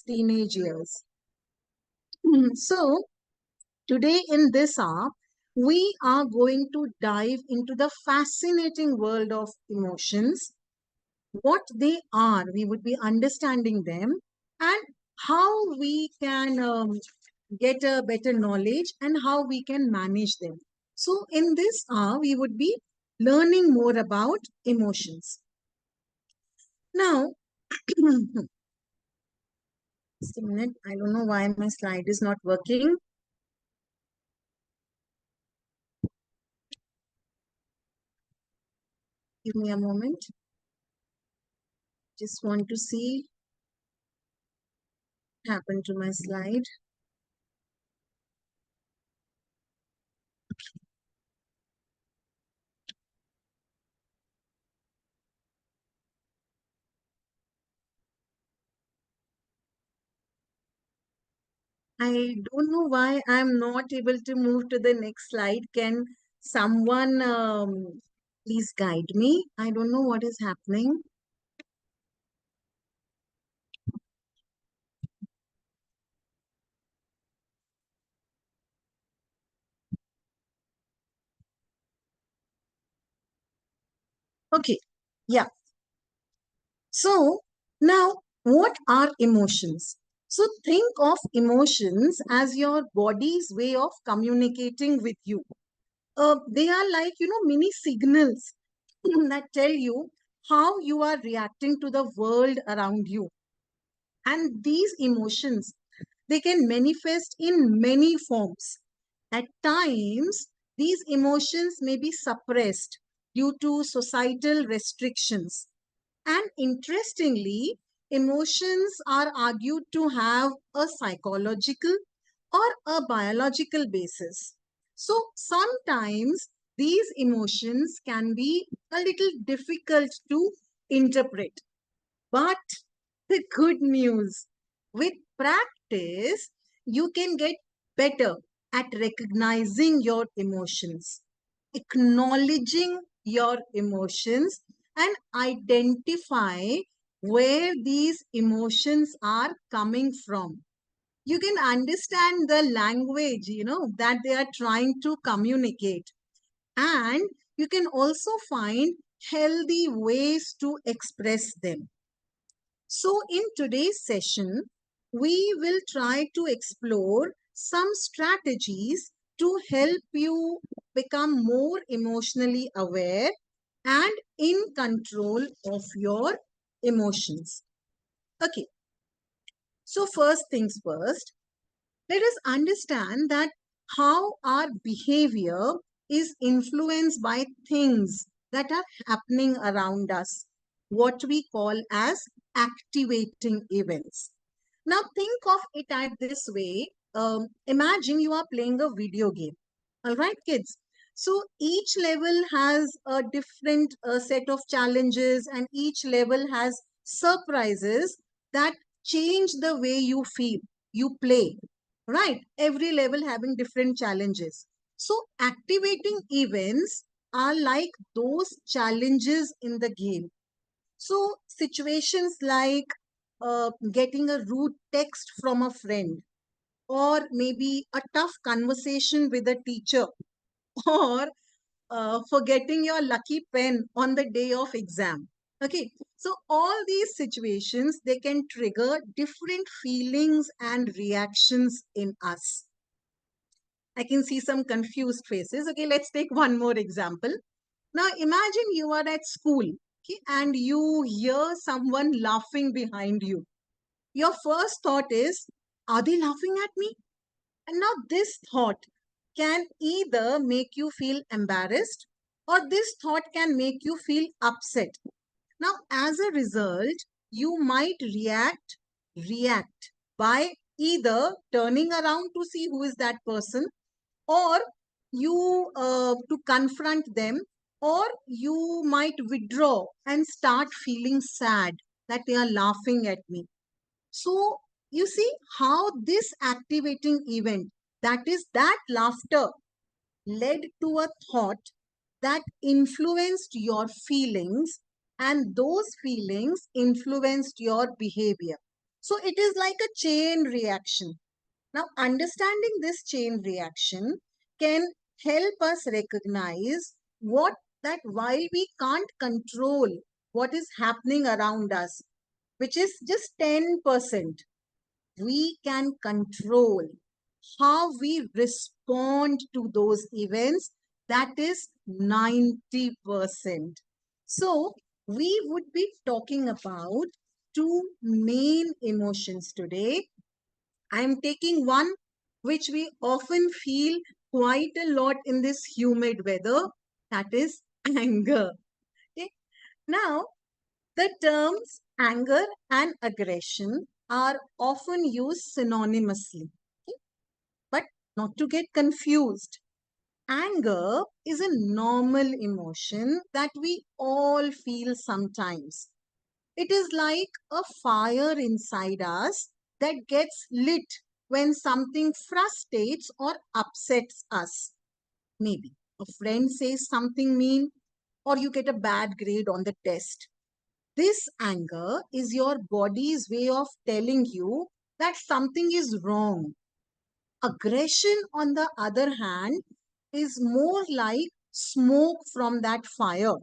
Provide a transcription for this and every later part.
teenage years. So, today in this hour, we are going to dive into the fascinating world of emotions, what they are, we would be understanding them, and how we can get a better knowledge and how we can manage them. So, in this hour, we would be learning more about emotions. Now, just a minute, I don't know why my slide is not working. Give me a moment. Just want to see what happened to my slide. I don't know why I'm not able to move to the next slide. Can someone please guide me? I don't know what is happening. Okay, yeah. So now, what are emotions? So think of emotions as your body's way of communicating with you. They are like, mini signals that tell you how you are reacting to the world around you. And these emotions, they can manifest in many forms. At times, these emotions may be suppressed due to societal restrictions. And interestingly, emotions are argued to have a psychological or a biological basis. So sometimes these emotions can be a little difficult to interpret. But the good news, with practice, you can get better at recognizing your emotions, acknowledging your emotions, and identify where these emotions are coming from. You can understand the language, that they are trying to communicate. And you can also find healthy ways to express them. So, in today's session, we will try to explore some strategies to help you become more emotionally aware and in control of your emotions. Okay, so first things first, let us understand that how our behavior is influenced by things that are happening around us, what we call as activating events. Now, think of it at this way. Imagine you are playing a video game. All right, kids. So each level has a different set of challenges, and each level has surprises that change the way you feel, you play, right? Every level having different challenges. So activating events are like those challenges in the game. So situations like getting a rude text from a friend, or maybe a tough conversation with a teacher, or forgetting your lucky pen on the day of exam. Okay, so all these situations, they can trigger different feelings and reactions in us. I can see some confused faces. Okay, let's take one more example. Now imagine you are at school, okay, and you hear someone laughing behind you. Your first thought is, are they laughing at me? And now this thought can either make you feel embarrassed, or this thought can make you feel upset. Now, as a result, you might react by either turning around to see who is that person, or you to confront them, or you might withdraw and start feeling sad that they are laughing at me. So you see how this activating event, that is that laughter, led to a thought that influenced your feelings, and those feelings influenced your behavior. So it is like a chain reaction. Now, understanding this chain reaction can help us recognize what that while we can't control what is happening around us, which is just 10%, we can control how we respond to those events. That is 90%. So, we would be talking about two main emotions today. I'm taking one which we often feel quite a lot in this humid weather, that is anger. Okay? Now, the terms anger and aggression are often used synonymously, okay? But not to get confused. Anger is a normal emotion that we all feel sometimes. It is like a fire inside us that gets lit when something frustrates or upsets us. Maybe a friend says something mean, or you get a bad grade on the test. This anger is your body's way of telling you that something is wrong. Aggression, on the other hand, is more like smoke from that fire.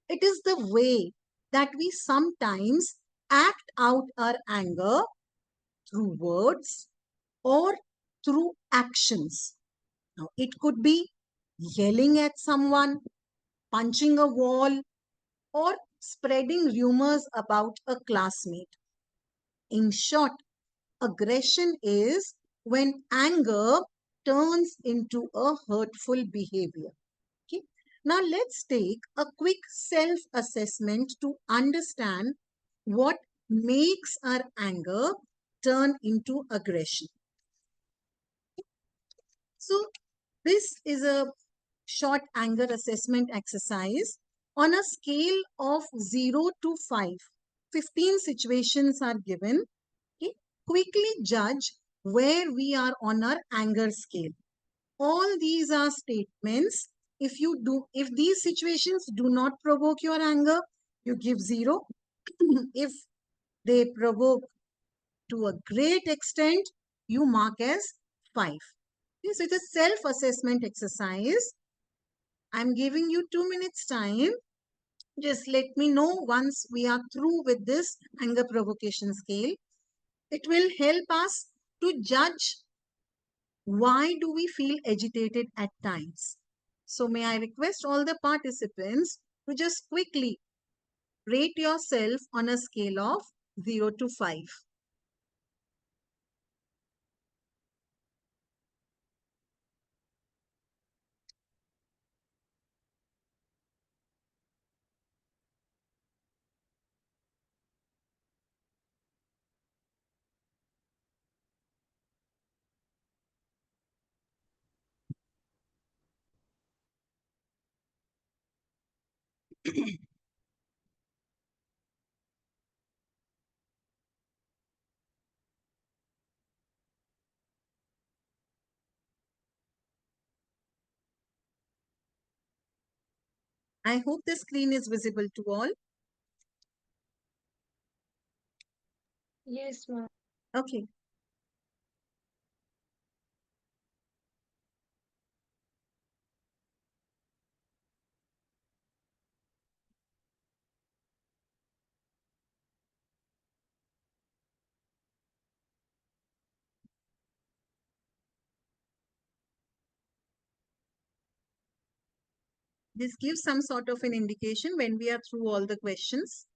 It is the way that we sometimes act out our anger through words or through actions. Now, it could be yelling at someone, punching a wall, or spreading rumors about a classmate. In short, aggression is when anger turns into a hurtful behavior. Okay. Now let's take a quick self-assessment to understand what makes our anger turn into aggression. So this is a short anger assessment exercise. On a scale of 0 to 5, 15 situations are given. Okay. Quickly judge where we are on our anger scale. All these are statements. If these situations do not provoke your anger, you give 0. If they provoke to a great extent, you mark as 5. Okay, so it's a self-assessment exercise. I'm giving you 2 minutes time. Just let me know once we are through with this anger provocation scale. It will help us to judge why do we feel agitated at times. So may I request all the participants to just quickly rate yourself on a scale of 0 to 5. I hope the screen is visible to all. Yes, ma'am. Okay. This gives some sort of an indication when we are through all the questions.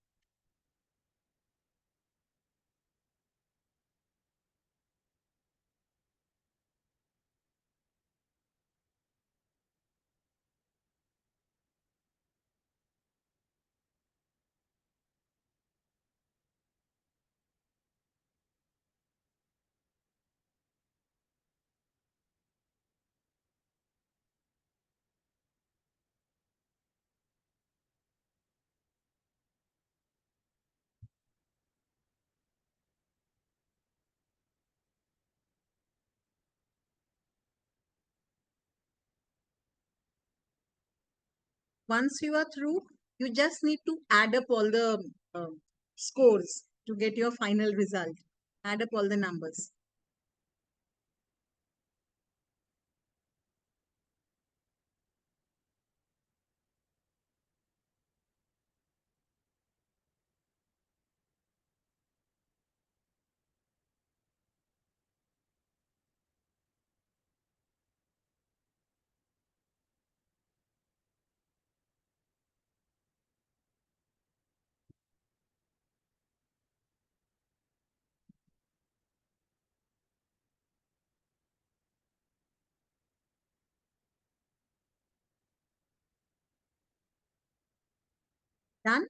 Once you are through, you just need to add up all the scores to get your final result. Add up all the numbers. Done?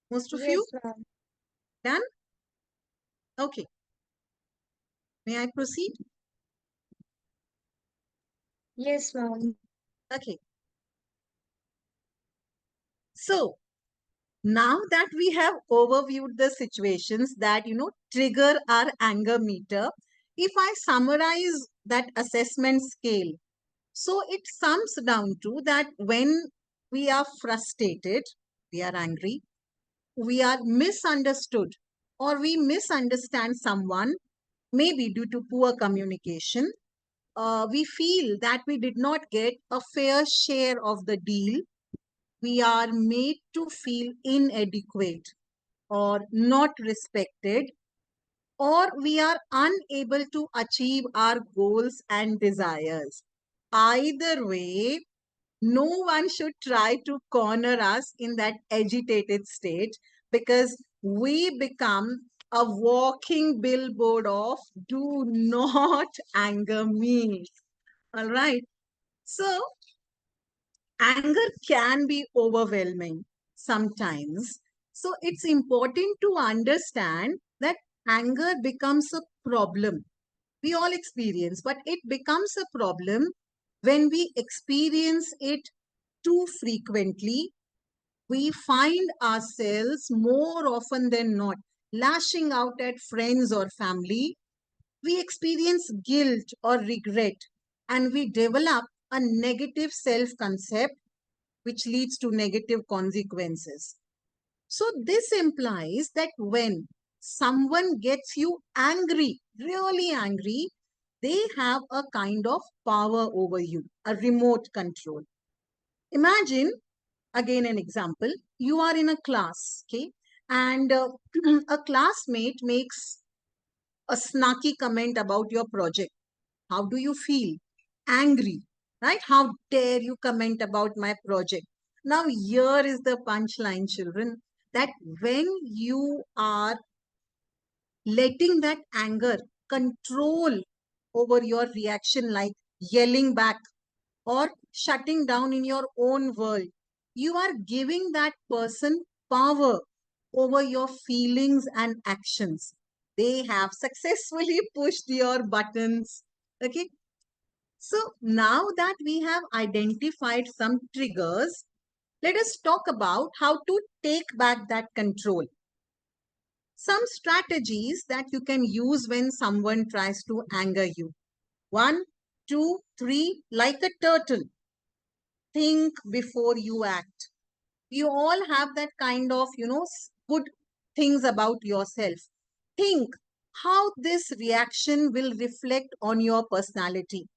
Most of you? Yes, ma'am. Done? Okay. May I proceed? Yes, ma'am. Okay. So now that we have overviewed the situations that, trigger our anger meter, if I summarize that assessment scale, so it sums down to that when we are frustrated, we are angry, we are misunderstood, or we misunderstand someone, maybe due to poor communication, we feel that we did not get a fair share of the deal, we are made to feel inadequate or not respected, or we are unable to achieve our goals and desires. Either way, no one should try to corner us in that agitated state, because we become a walking billboard of do not anger me. All right. So, anger can be overwhelming sometimes. So, it's important to understand that anger becomes a problem. We all experience, but it becomes a problem when we experience it too frequently. We find ourselves more often than not lashing out at friends or family. We experience guilt or regret, and we develop a negative self concept, which leads to negative consequences. So, this implies that when someone gets you angry, really angry, they have a kind of power over you, a remote control. Imagine, again, an example, you are in a class, okay, and a classmate makes a snarky comment about your project. How do you feel? Angry, right? How dare you comment about my project? Now, here is the punchline, children, that when you are letting that anger control over your reaction, like yelling back or shutting down in your own world, you are giving that person power over your feelings and actions. They have successfully pushed your buttons. Okay. So now that we have identified some triggers, let us talk about how to take back that control. Some strategies that you can use when someone tries to anger you. One, two, three, like a turtle. Think before you act. You all have that kind of, good things about yourself. Think how this reaction will reflect on your personality.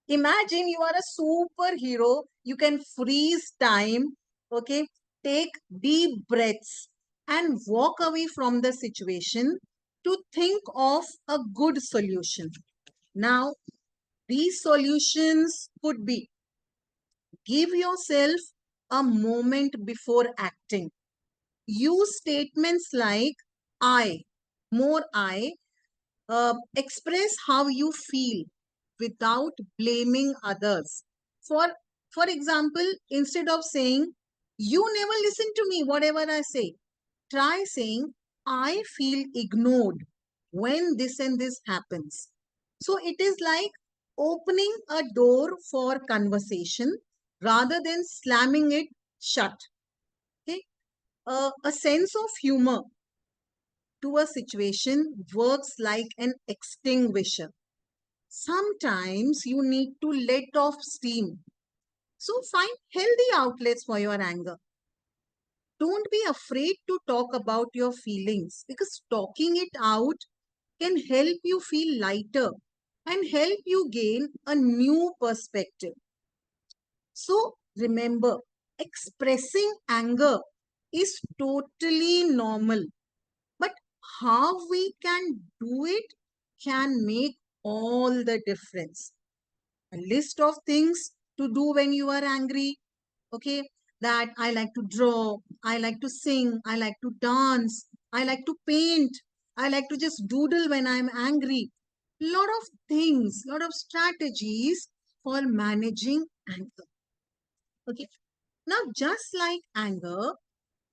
Imagine you are a superhero, you can freeze time, okay? Take deep breaths and walk away from the situation to think of a good solution. Now, these solutions could be: give yourself a moment before acting. Use statements like I, more I, express how you feel without blaming others. For, for example, instead of saying, you never listen to me, whatever I say, try saying, I feel ignored when this and this happens. So it is like opening a door for conversation rather than slamming it shut. Okay? A sense of humor to a situation works like an extinguisher. Sometimes you need to let off steam. So find healthy outlets for your anger. don't be afraid to talk about your feelings, because talking it out can help you feel lighter and help you gain a new perspective. So remember, expressing anger is totally normal, but how we can do it can make all the difference. A list of things to do when you are angry, okay? That I like to draw, I like to sing, I like to dance, I like to paint, I like to just doodle when I'm angry. Lot of things, lot of strategies for managing anger. Okay. Now, just like anger,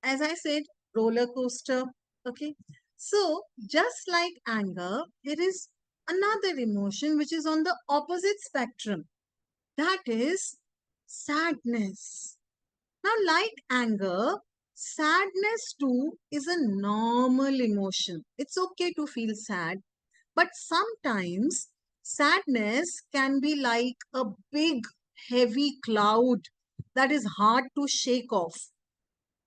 as I said, roller coaster. Okay. So, just like anger, there is another emotion which is on the opposite spectrum. That is sadness. Now, like anger, sadness too is a normal emotion. It's okay to feel sad, but sometimes sadness can be like a big, heavy cloud that is hard to shake off.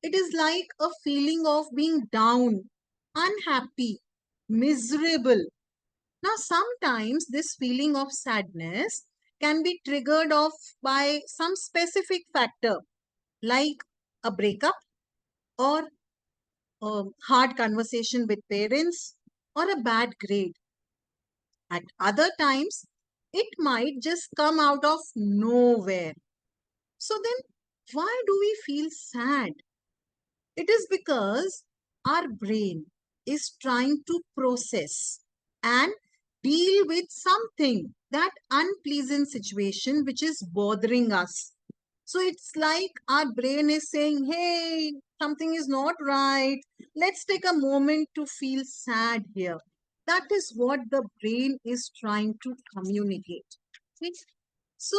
It is like a feeling of being down, unhappy, miserable. Now, sometimes this feeling of sadness can be triggered off by some specific factor like a breakup or a hard conversation with parents or a bad grade. At other times, it might just come out of nowhere. So then, why do we feel sad? It is because our brain is trying to process and deal with something, that unpleasant situation which is bothering us. So it's like our brain is saying, hey, something is not right. Let's take a moment to feel sad here. That is what the brain is trying to communicate. Okay? So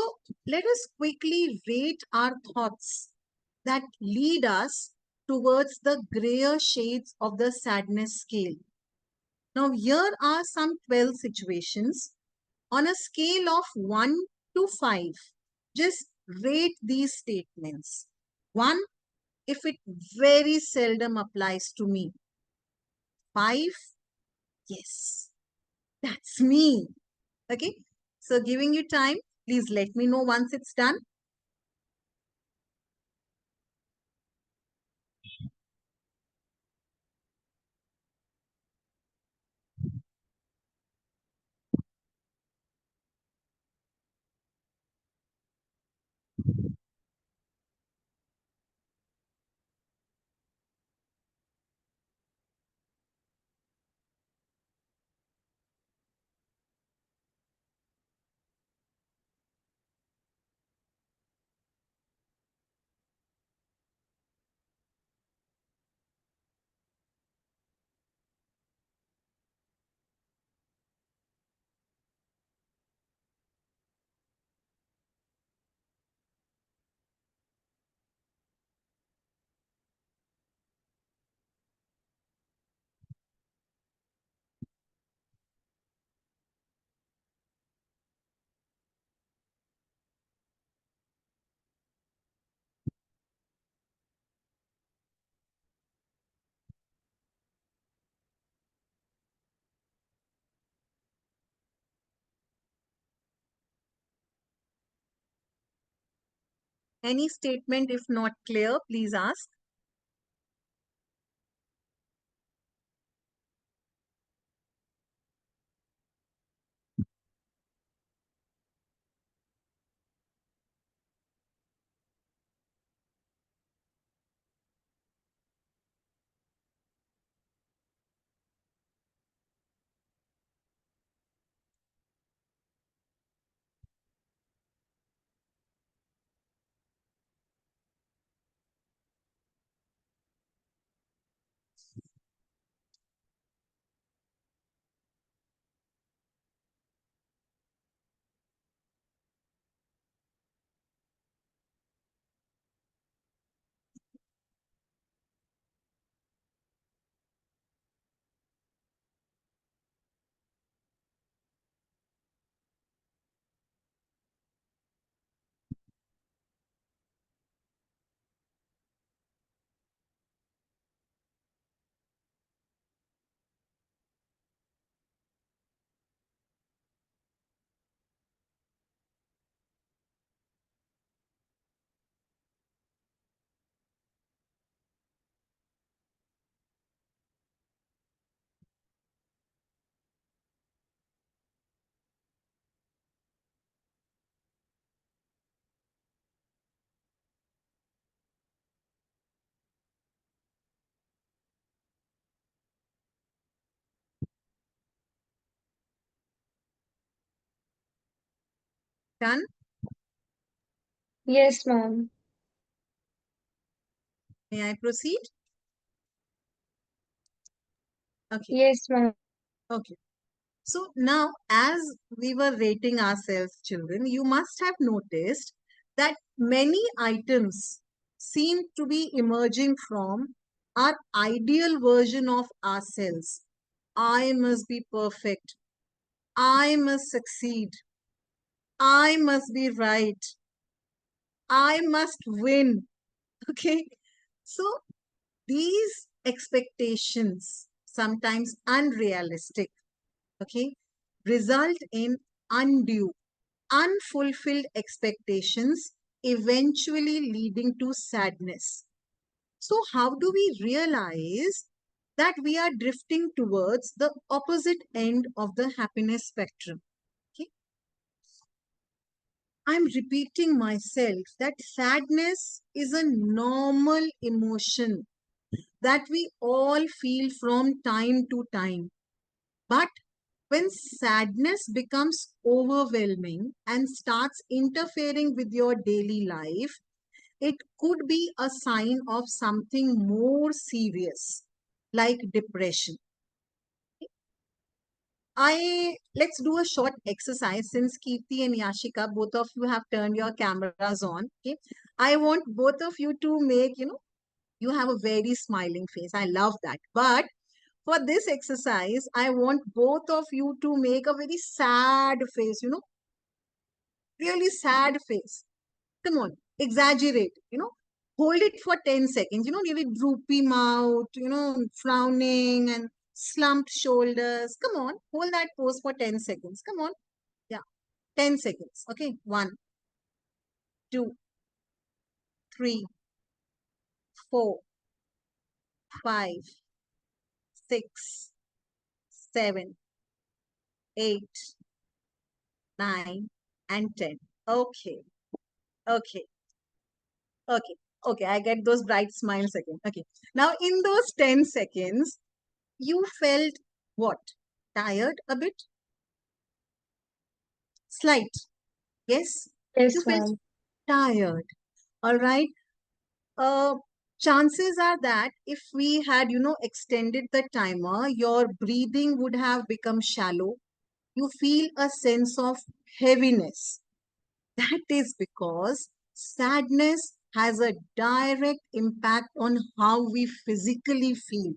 let us quickly rate our thoughts that lead us towards the grayer shades of the sadness scale. Now, here are some 12 situations on a scale of 1 to 5. Just rate these statements. 1, if it very seldom applies to me. 5, yes, that's me. Okay, so giving you time, please let me know once it's done. Any statement, if not clear, please ask. Done? Yes, ma'am. May I proceed? Okay. Yes, ma'am. Okay. So now, as we were rating ourselves, children, you must have noticed that many items seem to be emerging from our ideal version of ourselves. I must be perfect. I must succeed. I must be right. I must win. Okay. So these expectations, sometimes unrealistic, okay, result in undue, unfulfilled expectations, eventually leading to sadness. So, how do we realize that we are drifting towards the opposite end of the happiness spectrum? Okay? I'm repeating myself that sadness is a normal emotion that we all feel from time to time. But when sadness becomes overwhelming and starts interfering with your daily life, it could be a sign of something more serious, like depression. Let's do a short exercise since Kirti and Yashika, both of you have turned your cameras on. Okay. I want both of you to make, you have a very smiling face. I love that. But for this exercise, I want both of you to make a very sad face, really sad face. Come on, exaggerate, hold it for 10 seconds, really droopy mouth, frowning and slumped shoulders. Come on, hold that pose for 10 seconds. Come on. Yeah, 10 seconds. Okay, 1, 2, 3, 4, 5, 6, 7, 8, 9, and 10. Okay, okay. Okay. Okay. I get those bright smiles again. Okay. Now, in those 10 seconds, you felt what? Tired a bit? Slight. Yes. You Yes, felt ma'am. tired. All right. Uh, Chances are that if we had, extended the timer, your breathing would have become shallow. You feel a sense of heaviness. That is because sadness has a direct impact on how we physically feel.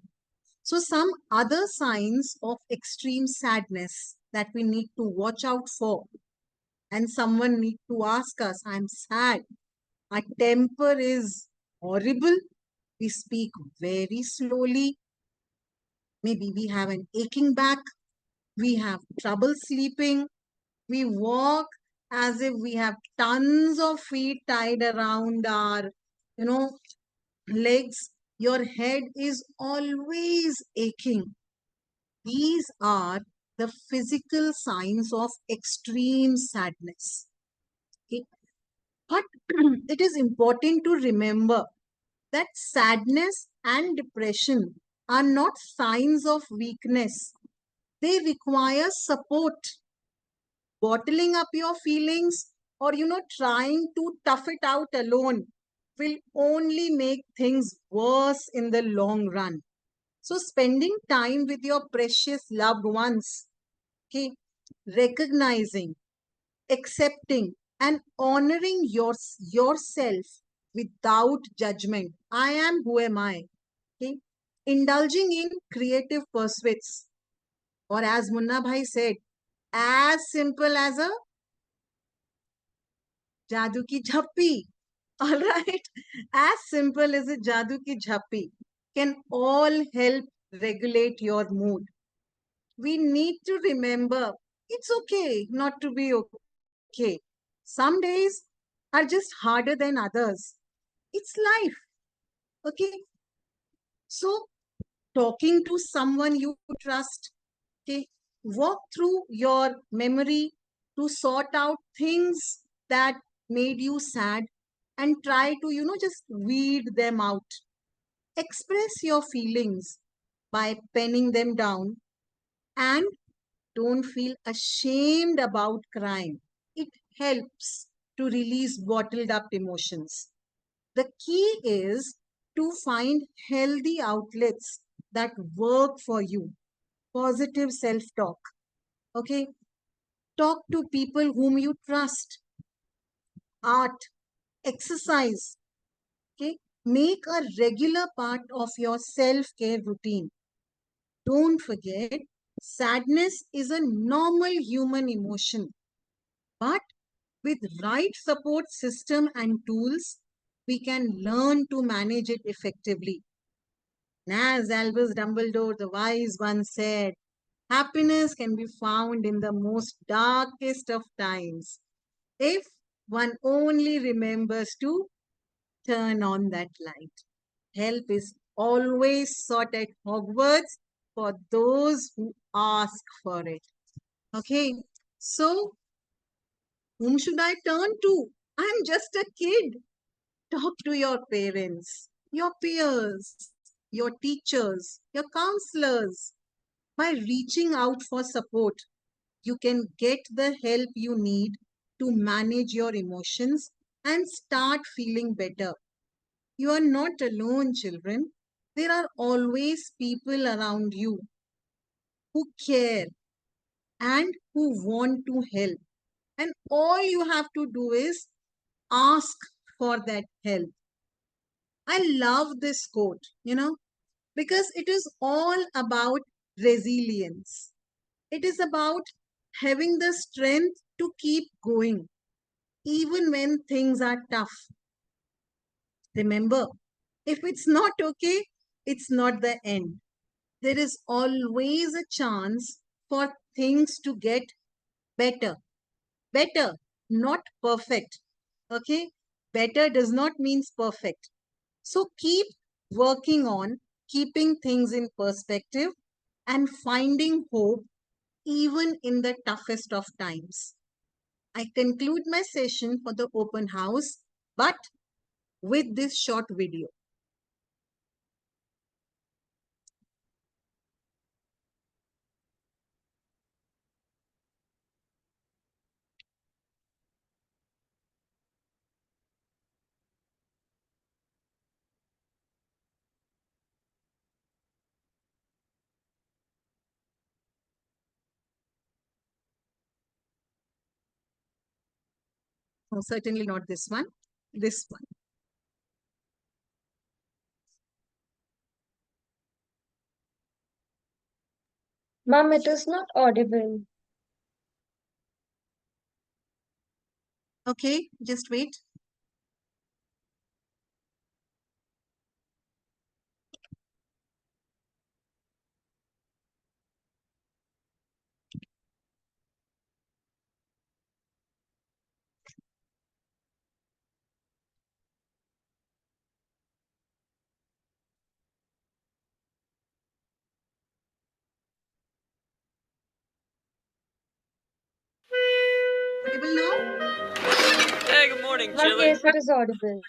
So, some other signs of extreme sadness that we need to watch out for, and someone need to ask us, I'm sad. Our temper is horrible. We speak very slowly. Maybe we have an aching back. We have trouble sleeping. We walk as if we have tons of feet tied around our, you know, legs. Your head is always aching. These are the physical signs of extreme sadness. Okay? But it is important to remember that sadness and depression are not signs of weakness. They require support. Bottling up your feelings or trying to tough it out alone will only make things worse in the long run. So spending time with your precious loved ones, okay, recognizing, accepting and honoring yourself without judgment. I am, who am I? Okay, indulging in creative pursuits, or as Munna Bhai said, as simple as a Jadoo ki jhappi. All right. As simple as a Jadoo ki jhappi can all help regulate your mood. We need to remember it's okay not to be okay. Some days are just harder than others. It's life. Okay. So, talking to someone you trust, okay, walk through your memory to sort out things that made you sad and try to just weed them out. Express your feelings by penning them down, and don't feel ashamed about crying. It helps to release bottled up emotions. The key is to find healthy outlets that work for you. Positive self talk. Okay. Talk to people whom you trust. Art, exercise. Okay. Make a regular part of your self care routine. Don't forget, sadness is a normal human emotion. But with right support system and tools, we can learn to manage it effectively. And as Albus Dumbledore, the wise one, said, happiness can be found in the most darkest of times if one only remembers to turn on that light. Help is always sought at Hogwarts for those who ask for it. Okay, so whom should I turn to? I'm just a kid. Talk to your parents, your peers, your teachers, your counselors. By reaching out for support, you can get the help you need to manage your emotions and start feeling better. You are not alone, children. There are always people around you who care and who want to help. And all you have to do is ask for that help. I love this quote, because it is all about resilience. It is about having the strength to keep going, even when things are tough. Remember, if it's not okay, it's not the end. There is always a chance for things to get better. Better, not perfect. Okay? Better does not mean perfect. So keep working on keeping things in perspective and finding hope even in the toughest of times. I conclude my session for the open house, but with this short video. No, certainly not this one. This one. Mom, it is not audible. Okay, just wait. Audible now? Hey, good morning, Mom, Chili. yes, it is audible.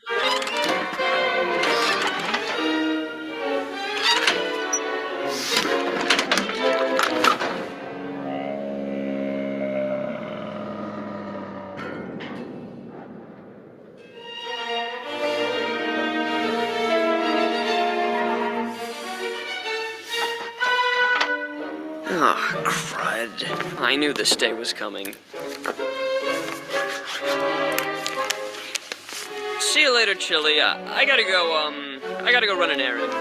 Oh, crud. I knew this day was coming. See you later, Chili. I gotta go run an errand.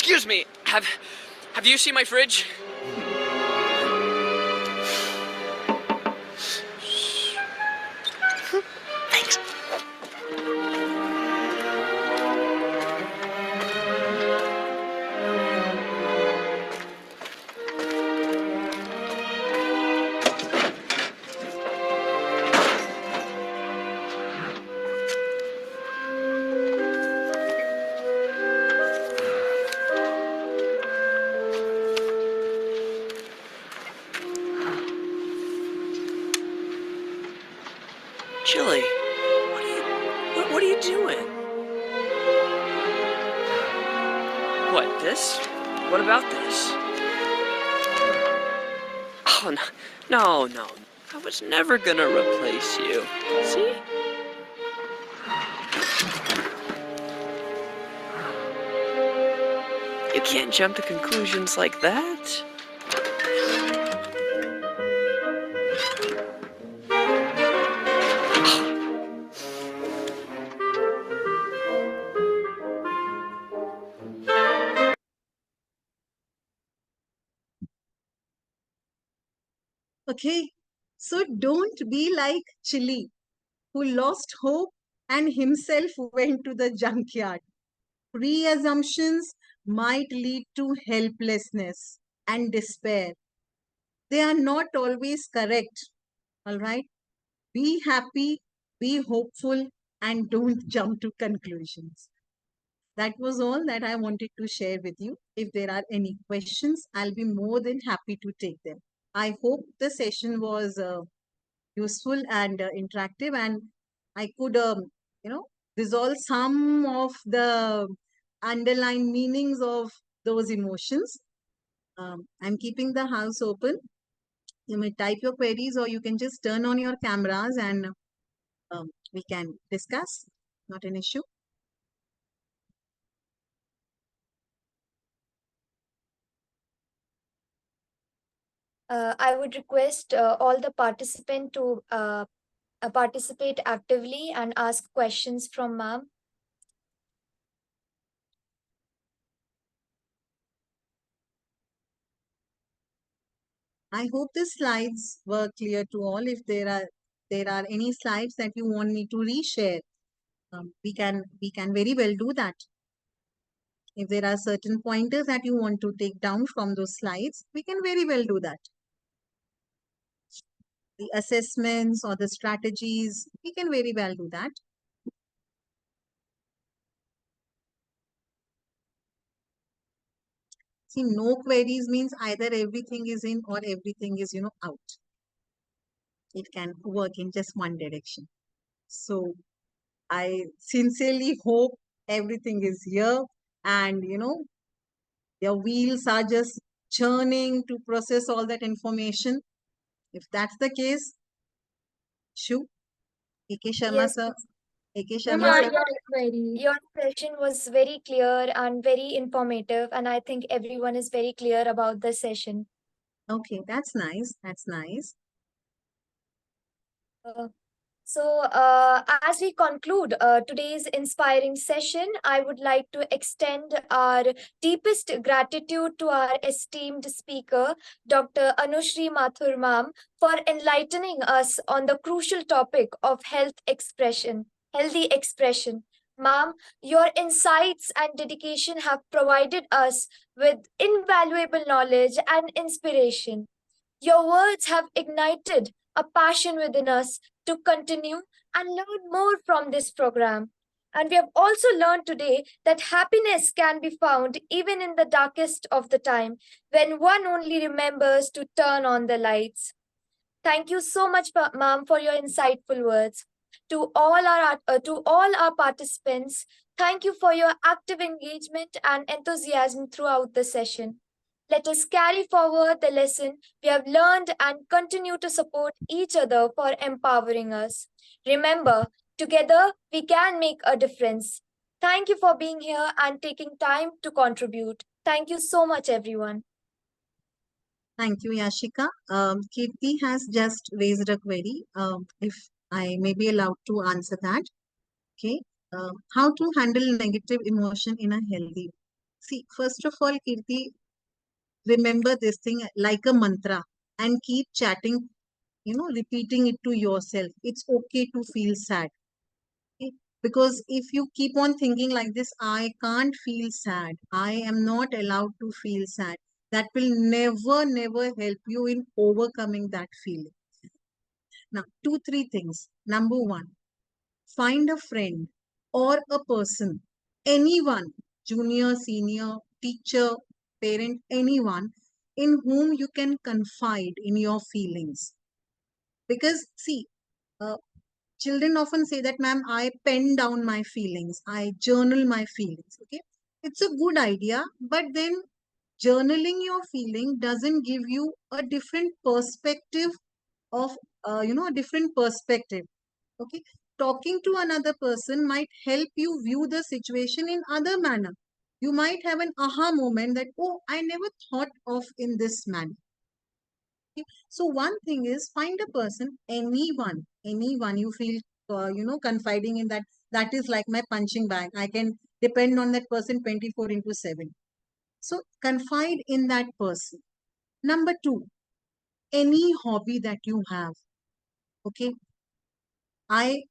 Excuse me, have you seen my fridge? Thanks. Chili, what are you doing? What, this? What about this? Oh, no. I was never gonna replace you. See? You can't jump to conclusions like that. Okay, so don't be like Chili, who lost hope and himself went to the junkyard. Pre-assumptions might lead to helplessness and despair. They are not always correct, all right? Be happy, be hopeful, and don't jump to conclusions. That was all that I wanted to share with you. If there are any questions, I'll be more than happy to take them. I hope the session was useful and interactive, and I could, resolve some of the underlying meanings of those emotions. I'm keeping the house open. You may type your queries, or you can just turn on your cameras and we can discuss. Not an issue. I would request all the participants to participate actively and ask questions from ma'am. I hope the slides were clear to all. If there are any slides that you want me to reshare, we can very well do that. If there are certain pointers that you want to take down from those slides, we can very well do that. The assessments or the strategies, we can very well do that. See, no queries means either everything is in or everything is, out. It can work in just one direction. So I sincerely hope everything is here and, your wheels are just churning to process all that information. If that's the case, Shu, A.K. Sharma Yes, sir, A.K. ma'am, Sharma sir. your session was very clear and very informative, and I think everyone is very clear about the session. Okay, that's nice. That's nice. So, as we conclude today's inspiring session, I would like to extend our deepest gratitude to our esteemed speaker, Dr. Anushri Mathur ma'am, for enlightening us on the crucial topic of healthy expression. Ma'am, your insights and dedication have provided us with invaluable knowledge and inspiration. Your words have ignited a passion within us to continue and learn more from this program. And we have also learned today that happiness can be found even in the darkest of the time when one only remembers to turn on the lights. Thank you so much, ma'am, for your insightful words. To all our participants, thank you for your active engagement and enthusiasm throughout the session. Let us carry forward the lesson we have learned and continue to support each other for empowering us. Remember, together we can make a difference. Thank you for being here and taking time to contribute. Thank you so much, everyone. Thank you, Yashika. Kirti has just raised a query. If I may be allowed to answer that. Okay. How to handle negative emotion in a healthy way? See, first of all, Kirti, remember this thing like a mantra and keep chatting, repeating it to yourself. It's okay to feel sad. Okay? Because if you keep on thinking like this, I can't feel sad, I am not allowed to feel sad, that will never, never help you in overcoming that feeling. Now, two, three things. Number one, find a friend or a person, anyone, junior, senior, teacher, parent, anyone in whom you can confide in your feelings. Because, see, uh, children often say that, ma'am, I pen down my feelings, I journal my feelings. Okay, it's a good idea, but then journaling your feeling doesn't give you a different perspective of, a different perspective. Okay, talking to another person might help you view the situation in other manner. You might have an aha moment that, oh, I never thought of in this manner. Okay? So one thing is, find a person, anyone you feel, confiding in, that is like my punching bag. I can depend on that person 24 into 7. So confide in that person. Number two, any hobby that you have. Okay, I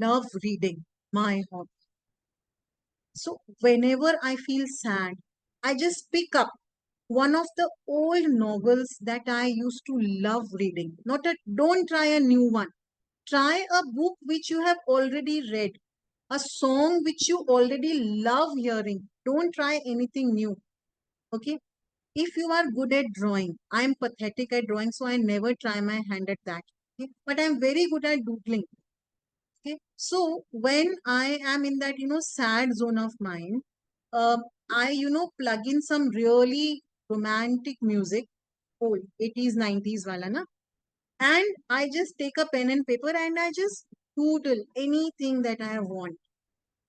love reading, my hobby. So whenever I feel sad, I just pick up one of the old novels that I used to love reading. Don't try a new one. Try a book which you have already read, a song which you already love hearing. Don't try anything new. Okay. If you are good at drawing, I am pathetic at drawing, so I never try my hand at that. Okay? But I am very good at doodling. Okay. So when I am in that, sad zone of mind, uh, I, plug in some really romantic music, old 80s, 90s wala na, and I just take a pen and paper and I just doodle anything that I want.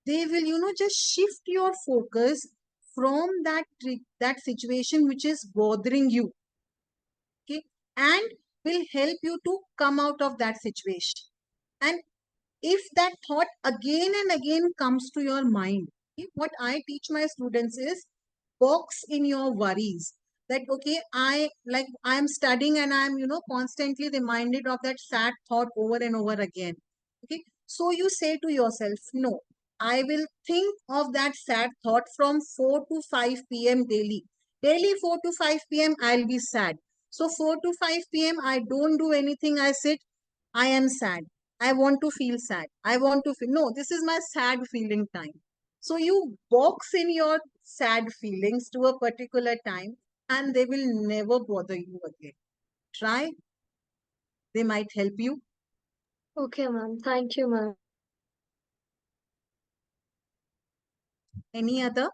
They will, just shift your focus from that situation which is bothering you. Okay, and will help you to come out of that situation. And if that thought again and again comes to your mind, okay, what I teach my students is, box in your worries. That, okay, I am studying and I am, constantly reminded of that sad thought over and over again. Okay, so you say to yourself, no, I will think of that sad thought from 4 to 5 p.m. daily 4 to 5 p.m. I'll be sad. So 4 to 5 p.m. I don't do anything, I sit, I am sad, I want to feel sad, I want to feel, no, this is my sad feeling time. So you box in your sad feelings to a particular time and they will never bother you again. Try, they might help you. Okay, ma'am. Thank you, ma'am. Any other?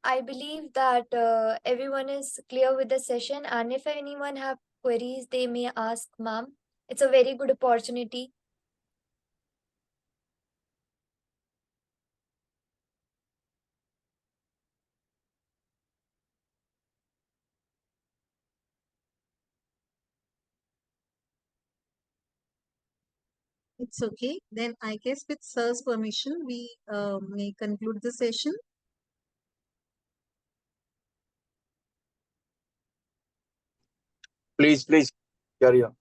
I believe that everyone is clear with the session, and if anyone have queries, they may ask ma'am. It's a very good opportunity. It's okay. Then I guess with sir's permission, we may conclude the session. Please carry on.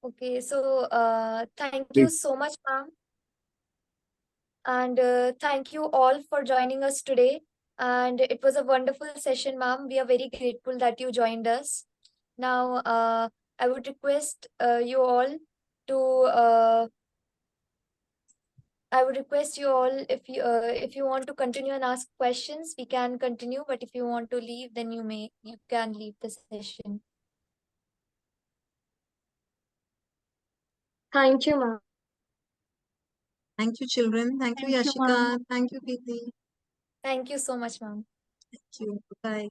Okay, so thank you Please. so much, ma'am. And thank you all for joining us today. And it was a wonderful session, ma'am. We are very grateful that you joined us. Now, I would request you all to I would request you all, if you want to continue and ask questions, we can continue. But if you want to leave, then you can leave the session. Thank you, ma'am. Thank you, children. Thank you, Thank you, Yashika. ma'am. Thank you, Preeti. Thank you so much, ma'am. Thank you. Bye.